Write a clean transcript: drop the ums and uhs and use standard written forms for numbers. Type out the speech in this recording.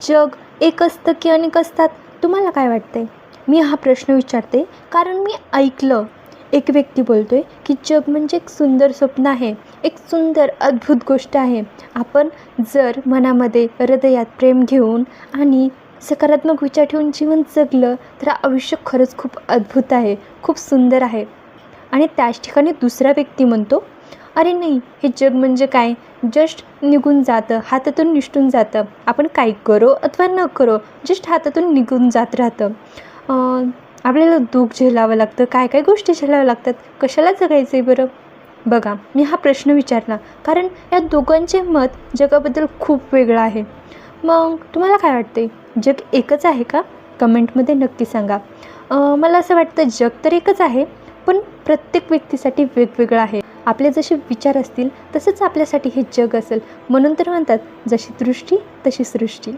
जग एक असतं की अनेक असतात? तुम्हाला काय वाटतंय? मी हा प्रश्न विचारते कारण मी ऐकलं, एक व्यक्ती बोलतोय की जग म्हणजे एक सुंदर स्वप्न आहे, एक सुंदर अद्भुत गोष्ट आहे. आपण जर मनामध्ये हृदयात प्रेम घेऊन आणि सकारात्मक विचार ठेवून जीवन जगलं तर आयुष्य खरंच खूप अद्भुत आहे, खूप सुंदर आहे. आणि त्याच ठिकाणी दुसरा व्यक्ती म्हणतो, अरे नाही, हे जग म्हणजे काय, जस्ट निघून जातं, हातातून निसटून जातं. आपण काही करो अथवा न करो, जस्ट हातातून निघून जात राहतं. आपल्याला दुःख झेलावं लागतं, काय काय गोष्टी झेलाव्या लागतात. कशाला जगायचं आहे बरं? बघा, मी हा प्रश्न विचारला कारण या दोघांचे मत जगाबद्दल खूप वेगळं आहे. मग तुम्हाला काय वाटते, जग एकच आहे का? कमेंटमध्ये नक्की सांगा. मला असं वाटतं जग तर एकच आहे, पण प्रत्येक व्यक्तीसाठी वेगवेगळं आहे. आपले जसे विचार असतील तसंच आपल्यासाठी हे जग असेल. म्हणून तर म्हणतात, जशी दृष्टी तशी सृष्टी.